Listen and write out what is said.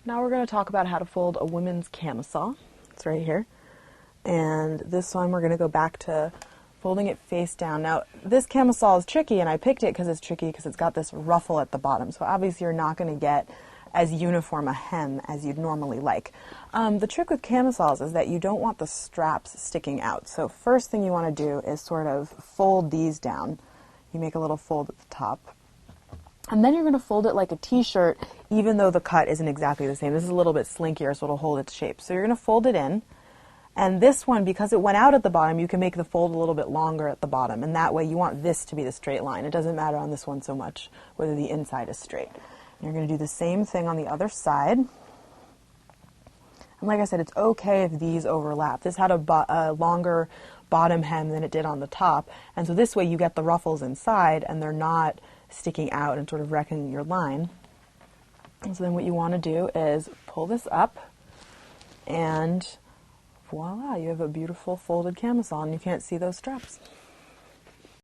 Now we're going to talk about how to fold a women's camisole. It's right here. And this one we're going to go back to folding it face down. Now this camisole is tricky, and I picked it because it's tricky because it's got this ruffle at the bottom. So obviously you're not going to get as uniform a hem as you'd normally like. The trick with camisoles is that you don't want the straps sticking out. So first thing you want to do is sort of fold these down. You make a little fold at the top. And then you're going to fold it like a t-shirt, even though the cut isn't exactly the same. This is a little bit slinkier, so it'll hold its shape. So you're going to fold it in. And this one, because it went out at the bottom, you can make the fold a little bit longer at the bottom. And that way you want this to be the straight line. It doesn't matter on this one so much whether the inside is straight. And you're going to do the same thing on the other side. And like I said, it's okay if these overlap. This had a longer bottom hem than it did on the top. And so this way you get the ruffles inside and they're not sticking out and sort of wrecking your line. And so then what you want to do is pull this up, and voila, you have a beautiful folded camisole, and you can't see those straps.